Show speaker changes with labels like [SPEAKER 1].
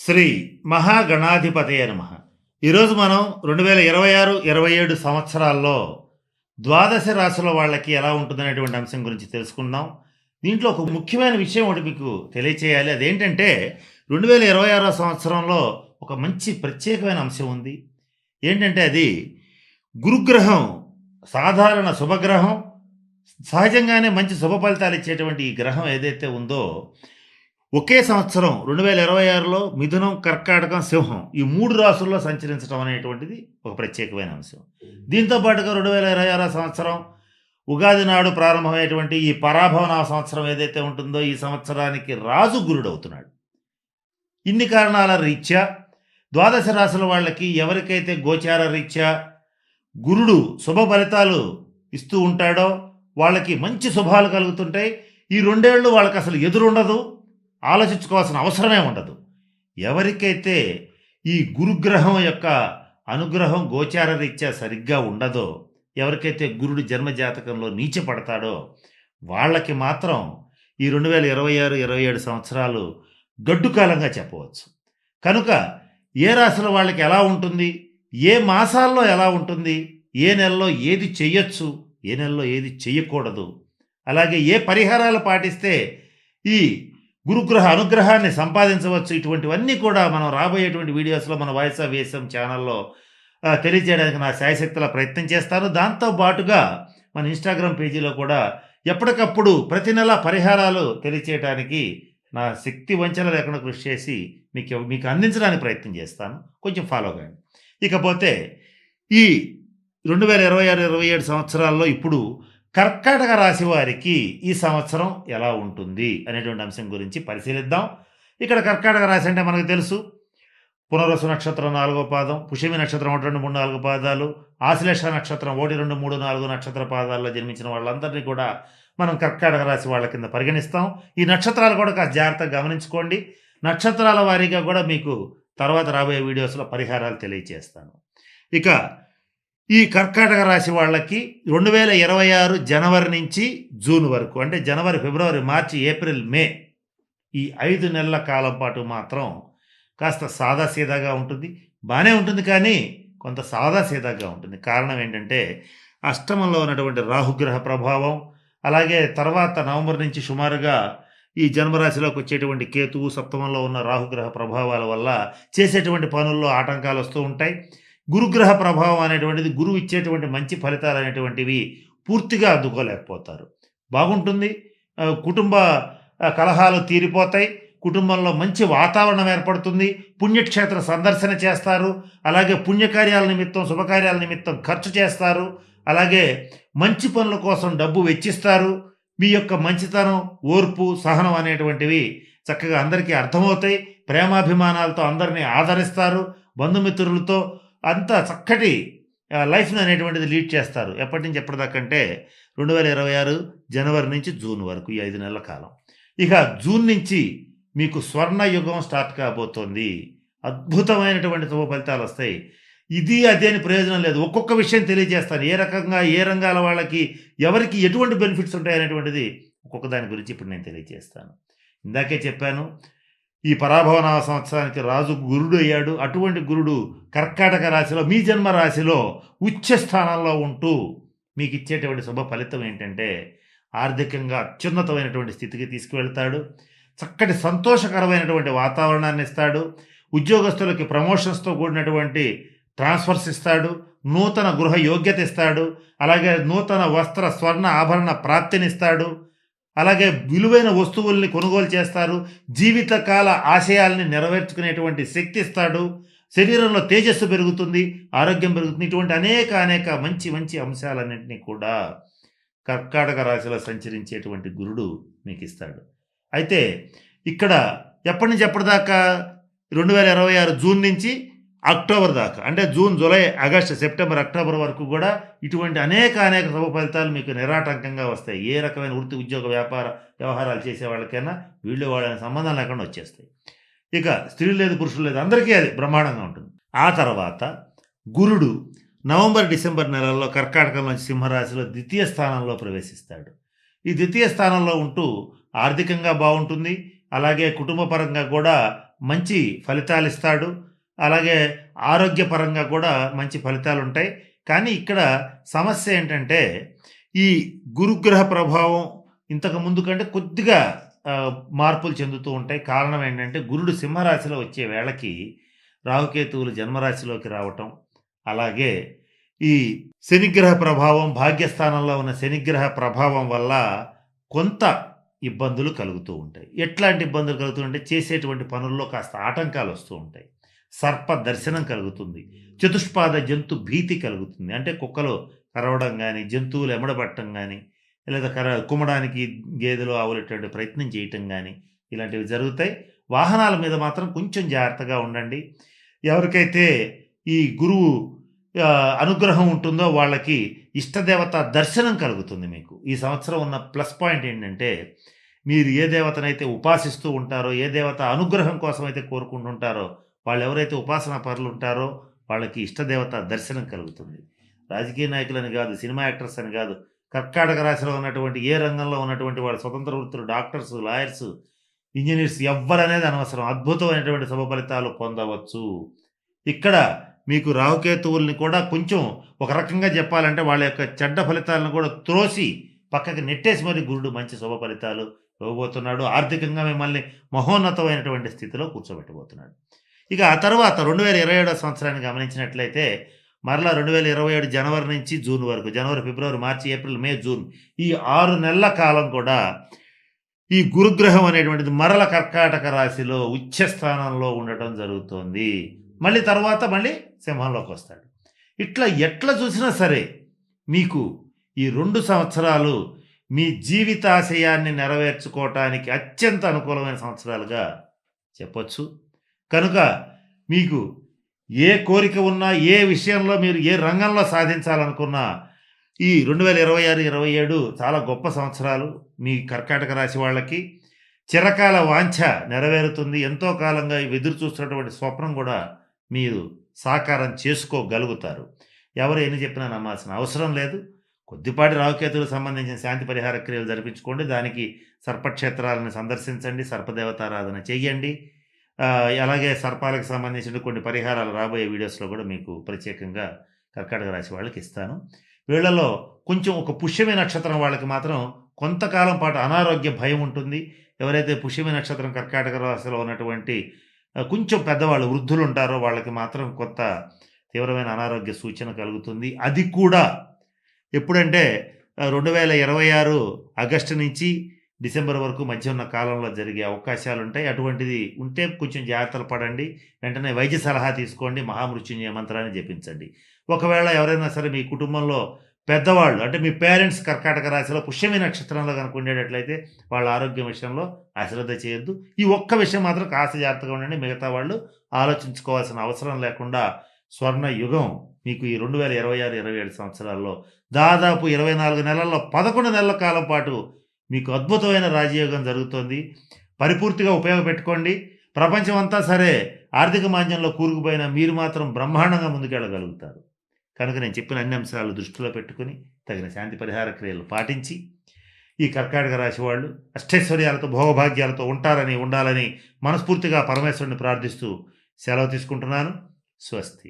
[SPEAKER 1] శ్రీ మహాగణాధిపతయ నమః. ఈరోజు మనం 2026-27 సంవత్సరాల్లో ద్వాదశ రాశుల వాళ్ళకి ఎలా ఉంటుందనేటువంటి అంశం గురించి తెలుసుకుందాం. దీంట్లో ఒక ముఖ్యమైన విషయం ఒకటి మీకు తెలియచేయాలి. అదేంటంటే 2026 సంవత్సరంలో ఒక మంచి ప్రత్యేకమైన అంశం ఉంది. ఏంటంటే అది గురుగ్రహం, సాధారణ శుభగ్రహం, సహజంగానే మంచి శుభ ఫలితాలు ఇచ్చేటువంటి ఈ గ్రహం ఏదైతే ఉందో ఒకే సంవత్సరం 2026లో మిథునం, కర్కాటకం, సింహం ఈ 3 రాశుల్లో సంచరించడం అనేటువంటిది ఒక ప్రత్యేకమైన అంశం. దీంతో పాటుగా 2026 సంవత్సరం ఉగాది నాడు ప్రారంభమైనటువంటి ఈ పరాభవన సంవత్సరం ఏదైతే ఉంటుందో ఈ సంవత్సరానికి రాజు గురుడు అవుతున్నాడు. ఇన్ని కారణాల రీత్యా ద్వాదశ రాశుల వాళ్ళకి ఎవరికైతే గోచార రీత్యా గురుడు శుభ ఫలితాలు ఇస్తూ ఉంటాడో వాళ్ళకి మంచి శుభాలు కలుగుతుంటాయి. ఈ 2 ఏళ్ళు వాళ్ళకి అసలు ఎదురుండదు, ఆలోచించుకోవాల్సిన అవసరమే ఉండదు. ఎవరికైతే ఈ గురుగ్రహం యొక్క అనుగ్రహం గోచార రీత్యా సరిగ్గా ఉండదో, ఎవరికైతే గురుడు జన్మజాతకంలో నీచపడతాడో వాళ్ళకి మాత్రం ఈ 2026-27 సంవత్సరాలు గడ్డు కాలంగా చెప్పవచ్చు. కనుక ఏ రాశుల వాళ్ళకి ఎలా ఉంటుంది, ఏ మాసాల్లో ఎలా ఉంటుంది, ఏ నెలలో ఏది చెయ్యొచ్చు, ఏ నెలలో ఏది చెయ్యకూడదు, అలాగే ఏ పరిహారాలు పాటిస్తే ఈ గురుగ్రహ అనుగ్రహాన్ని సంపాదించవచ్చు, ఇటువంటివన్నీ కూడా మనం రాబోయేటువంటి వీడియోస్లో మన వాయిస్ ఆఫ్ వేసం ఛానల్లో తెలియజేయడానికి నా శాయశక్తుల ప్రయత్నం చేస్తాను. దాంతో పాటుగా మన ఇన్స్టాగ్రామ్ పేజీలో కూడా ఎప్పటికప్పుడు ప్రతి నెల పరిహారాలు తెలియచేయడానికి నా శక్తి వంచన లేకుండా కృషి చేసి మీకు అందించడానికి ప్రయత్నం చేస్తాను. కొంచెం ఫాలో కాండి. ఇకపోతే ఈ 2026-27 సంవత్సరాల్లో ఇప్పుడు కర్కాటక రాశి వారికి ఈ సంవత్సరం ఎలా ఉంటుంది అనేటువంటి అంశం గురించి పరిశీలిద్దాం. ఇక్కడ కర్కాటక రాశి అంటే మనకు తెలుసు, పునర్వసు నక్షత్రం 4వ పాదం, పుష్యమి నక్షత్రం 1, 2, 3, 4 పాదాలు, ఆశ్లేష నక్షత్రం 1, 2, 3, 4 నక్షత్ర పాదాల్లో జన్మించిన వాళ్ళందరినీ కూడా మనం కర్కాటక రాశి వాళ్ళ కింద పరిగణిస్తాం. ఈ నక్షత్రాలు కూడా కాస్త జాగ్రత్తగా గమనించుకోండి. నక్షత్రాల వారీగా కూడా మీకు తర్వాత రాబోయే వీడియోస్లో పరిహారాలు తెలియజేస్తాను. ఇక ఈ కర్కాటక రాశి వాళ్ళకి 2026 జనవరి నుంచి జూన్ వరకు, అంటే జనవరి, ఫిబ్రవరి, మార్చి, ఏప్రిల్, మే ఈ 5 నెలల కాలం పాటు మాత్రం కాస్త సాదాసీదాగా ఉంటుంది. బాగానే ఉంటుంది, కానీ కొంత సాదాసీదాగా ఉంటుంది. కారణం ఏంటంటే అష్టమంలో ఉన్నటువంటి రాహుగ్రహ ప్రభావం, అలాగే తర్వాత నవంబర్ నుంచి సుమారుగా ఈ జన్మరాశిలోకి వచ్చేటువంటి కేతువు, సప్తమంలో ఉన్న రాహుగ్రహ ప్రభావాల వల్ల చేసేటువంటి పనుల్లో ఆటంకాలు వస్తూ ఉంటాయి. గురుగ్రహ ప్రభావం అనేటువంటిది, గురువు ఇచ్చేటువంటి మంచి ఫలితాలు అనేటువంటివి పూర్తిగా అందుకోలేకపోతారు. బాగుంటుంది, కుటుంబ కలహాలు తీరిపోతాయి, కుటుంబంలో మంచి వాతావరణం ఏర్పడుతుంది, పుణ్యక్షేత్ర సందర్శన చేస్తారు, అలాగే పుణ్యకార్యాల నిమిత్తం, శుభకార్యాల నిమిత్తం ఖర్చు చేస్తారు, అలాగే మంచి పనుల కోసం డబ్బు వెచ్చిస్తారు. మీ యొక్క మంచితనం, ఓర్పు, సహనం అనేటువంటివి చక్కగా అందరికీ అర్థమవుతాయి. ప్రేమాభిమానాలతో అందరినీ ఆదరిస్తారు. బంధుమిత్రులతో అంత చక్కటి లైఫ్ని అనేటువంటిది లీడ్ చేస్తారు. ఎప్పటి నుంచి ఎప్పటిదాకంటే 2026 జనవరి నుంచి జూన్ వరకు ఈ 5 నెలల కాలం. ఇక జూన్ నుంచి మీకు స్వర్ణయుగం స్టార్ట్ కాబోతోంది. అద్భుతమైనటువంటి శుభ ఫలితాలు వస్తాయి. ఇది అదే అని ప్రయోజనం లేదు. ఒక్కొక్క విషయం తెలియజేస్తాను. ఏ రకంగా ఏ రంగాల వాళ్ళకి ఎవరికి ఎటువంటి బెనిఫిట్స్ ఉంటాయనేటువంటిది ఒక్కొక్క దాని గురించి ఇప్పుడు నేను తెలియజేస్తాను. ఇందాకే చెప్పాను, ఈ పరాభవన సంవత్సరానికి రాజు గురుడు అయ్యాడు. అటువంటి గురుడు కర్కాటక రాశిలో, మీ జన్మ రాశిలో ఉచ్చ స్థానంలో ఉంటూ మీకు ఇచ్చేటువంటి శుభ ఫలితం ఏంటంటే ఆర్థికంగా అత్యున్నతమైనటువంటి స్థితికి తీసుకువెళ్తాడు. చక్కటి సంతోషకరమైనటువంటి వాతావరణాన్ని ఇస్తాడు. ఉద్యోగస్తులకి ప్రమోషన్స్తో కూడినటువంటి ట్రాన్స్ఫర్స్ ఇస్తాడు. నూతన గృహ యోగ్యత ఇస్తాడు. అలాగే నూతన వస్త్ర, స్వర్ణ ఆభరణ ప్రాప్తినిస్తాడు. అలాగే విలువైన వస్తువుల్ని కొనుగోలు చేస్తారు. జీవితకాల ఆశయాల్ని నెరవేర్చుకునేటువంటి శక్తి ఇస్తాడు. శరీరంలో తేజస్సు పెరుగుతుంది, ఆరోగ్యం పెరుగుతుంది. ఇటువంటి అనేక మంచి మంచి అంశాలన్నింటినీ కూడా కర్కాటక రాశిలో సంచరించేటువంటి గురుడు మీకు ఇస్తాడు. అయితే ఇక్కడ ఎప్పటి నుంచి ఎప్పటిదాకా 2026 జూన్ నుంచి అక్టోబర్ దాకా, అంటే June, July, August, September, October వరకు కూడా ఇటువంటి అనేక శుభ ఫలితాలు మీకు నిరాటంకంగా వస్తాయి. ఏ రకమైన వృత్తి, ఉద్యోగ, వ్యాపార వ్యవహారాలు చేసే వాళ్ళకైనా వీళ్ళు వాళ్ళని సంబంధం లేకుండా వచ్చేస్తాయి. ఇక స్త్రీలు లేదు, పురుషులు లేదు, అందరికీ అది బ్రహ్మాండంగా ఉంటుంది. ఆ తర్వాత గురుడు నవంబర్, డిసెంబర్ నెలల్లో కర్కాటకం నుంచి సింహరాశిలో ద్వితీయ స్థానంలో ప్రవేశిస్తాడు. ఈ ద్వితీయ స్థానంలో ఉంటూ ఆర్థికంగా బాగుంటుంది, అలాగే కుటుంబ పరంగా కూడా మంచి ఫలితాలు ఇస్తాడు. అలాగే ఆరోగ్యపరంగా కూడా మంచి ఫలితాలు ఉంటాయి. కానీ ఇక్కడ సమస్య ఏంటంటే ఈ గురుగ్రహ ప్రభావం ఇంతకు ముందు కంటే కొద్దిగా మార్పులు చెందుతూ ఉంటాయి. కారణం ఏంటంటే గురుడు సింహరాశిలో వచ్చే వేళకి రాహుకేతువులు జన్మరాశిలోకి రావటం, అలాగే ఈ శనిగ్రహ ప్రభావం భాగ్యస్థానంలో ఉన్న శనిగ్రహ ప్రభావం వల్ల కొంత ఇబ్బందులు కలుగుతూ ఉంటాయి. ఎట్లాంటి ఇబ్బందులు కలుగుతూ ఉంటాయి? చేసేటువంటి పనుల్లో కాస్త ఆటంకాలు వస్తూ ఉంటాయి. సర్ప దర్శనం కలుగుతుంది. చతుష్పాద జంతు భీతి కలుగుతుంది. అంటే కుక్కలు కరవడం కానీ, జంతువులు ఎమడబట్టడం కానీ, లేదా కుమ్మడానికి గేదెలు ఆవులెట్టే ప్రయత్నం చేయటం కానీ ఇలాంటివి జరుగుతాయి. వాహనాల మీద మాత్రం కొంచెం జాగ్రత్తగా ఉండండి. ఎవరికైతే ఈ గురువు అనుగ్రహం ఉంటుందో వాళ్ళకి ఇష్టదేవత దర్శనం కలుగుతుంది. మీకు ఈ సంవత్సరం ఉన్న ప్లస్ పాయింట్ ఏంటంటే మీరు ఏ దేవతనైతే ఉపాసిస్తూ ఉంటారో, ఏ దేవత అనుగ్రహం కోసం అయితే కోరుకుంటుంటారో, వాళ్ళు ఎవరైతే ఉపాసనా పరులు ఉంటారో వాళ్ళకి ఇష్టదేవత దర్శనం కలుగుతుంది. రాజకీయ నాయకులని కాదు, సినిమా యాక్టర్స్ అని కాదు, కర్కాటక రాశిలో ఉన్నటువంటి ఏ రంగంలో ఉన్నటువంటి వాళ్ళ స్వతంత్ర వృత్తులు, డాక్టర్స్, లాయర్స్, ఇంజనీర్స్ ఎవ్వరనేది అనవసరం. అద్భుతమైనటువంటి శుభ ఫలితాలు పొందవచ్చు. ఇక్కడ మీకు రాహుకేతువుల్ని కూడా కొంచెం ఒక రకంగా చెప్పాలంటే వాళ్ళ యొక్క చెడ్డ ఫలితాలను కూడా త్రోసి పక్కకి నెట్టేసి మరి గురుడు మంచి శుభ ఫలితాలు ఇవ్వబోతున్నాడు. ఆర్థికంగా మిమ్మల్ని మహోన్నతమైనటువంటి స్థితిలో కూర్చోబెట్టబోతున్నాడు. ఇక ఆ తర్వాత 2027 సంవత్సరాన్ని గమనించినట్లయితే మరలా 2027 జనవరి నుంచి జూన్ వరకు, జనవరి, ఫిబ్రవరి, మార్చి, ఏప్రిల్, మే, జూన్ ఈ 6 నెలల కాలం కూడా ఈ గురుగ్రహం అనేటువంటిది మరల కర్కాటక రాశిలో ఉచ్చస్థానంలో ఉండటం జరుగుతోంది. మళ్ళీ తర్వాత మళ్ళీ సింహంలోకి వస్తాడు. ఇట్లా ఎట్లా చూసినా సరే మీకు ఈ 2 సంవత్సరాలు మీ జీవితాశయాన్ని నెరవేర్చుకోవటానికి అత్యంత అనుకూలమైన సంవత్సరాలుగా చెప్పొచ్చు. కనుక మీకు ఏ కోరిక ఉన్నా, ఏ విషయంలో మీరు ఏ రంగంలో సాధించాలనుకున్నా ఈ 2026, 27 చాలా గొప్ప సంవత్సరాలు మీ కర్కాటక రాశి వాళ్ళకి. చిరకాల వాంఛ నెరవేరుతుంది. ఎంతో కాలంగా ఎదురు చూస్తున్నటువంటి స్వప్నం కూడా మీరు సాకారం చేసుకోగలుగుతారు. ఎవరు ఎన్ని చెప్పినా నమ్మాల్సిన అవసరం లేదు. కొద్దిపాటి రాహుకేతువులకు సంబంధించిన శాంతి పరిహార క్రియలు జరిపించుకోండి. దానికి సర్పక్షేత్రాలను సందర్శించండి, సర్పదేవతారాధన చెయ్యండి. అలాగే సర్పాలకు సంబంధించిన కొన్ని పరిహారాలు రాబోయే వీడియోస్లో కూడా మీకు ప్రత్యేకంగా కర్కాటక రాశి వాళ్ళకి ఇస్తాను. వీళ్ళలో కొంచెం ఒక పుష్యమి నక్షత్రం వాళ్ళకి మాత్రం కొంతకాలం పాటు అనారోగ్య భయం ఉంటుంది. ఎవరైతే పుష్యమి నక్షత్రం కర్కాటక రాశిలో ఉన్నటువంటి కొంచెం పెద్దవాళ్ళు, వృద్ధులు ఉంటారో వాళ్ళకి మాత్రం కొంత తీవ్రమైన అనారోగ్య సూచన కలుగుతుంది. అది కూడా ఎప్పుడంటే 2026 ఆగస్టు నుంచి డిసెంబర్ వరకు మధ్య ఉన్న కాలంలో జరిగే అవకాశాలు ఉంటాయి. అటువంటిది ఉంటే కొంచెం జాగ్రత్తలు పడండి. వెంటనే వైద్య సలహా తీసుకోండి. మహామృత్యుంజయ మంత్రాన్ని జపించండి. ఒకవేళ ఎవరైనా సరే మీ కుటుంబంలో పెద్దవాళ్ళు అంటే మీ పేరెంట్స్ కర్కాటక రాశిలో పుష్యమి నక్షత్రంలో కనుక ఉండేటట్లయితే వాళ్ళ ఆరోగ్యం విషయంలో అశ్రద్ధ చేయొద్దు. ఈ ఒక్క విషయం మాత్రం కాస్త జాగ్రత్తగా ఉండండి. మిగతా వాళ్ళు ఆలోచించుకోవాల్సిన అవసరం లేకుండా స్వర్ణ యుగం మీకు ఈ 2026, 27 సంవత్సరాల్లో దాదాపు 24 నెలల్లో 11 నెలల కాలం పాటు మీకు అద్భుతమైన రాజయోగం జరుగుతుంది. పరిపూర్తిగా ఉపయోగపెట్టుకోండి. ప్రపంచం అంతా సరే ఆర్థిక మాంద్యంలో కూరుకుపోయిన మీరు మాత్రం బ్రహ్మాండంగా ముందుకెళ్ళగలుగుతారు. కనుక నేను చెప్పిన అన్ని అంశాలు దృష్టిలో పెట్టుకుని తగిన శాంతి పరిహార క్రియలు పాటించి ఈ కర్కాటక రాశి వాళ్ళు అష్టైశ్వర్యాలతో భోగభాగ్యాలతో ఉండాలని మనస్ఫూర్తిగా పరమేశ్వరుని ప్రార్థిస్తూ సెలవు తీసుకుంటున్నాను. స్వస్తి.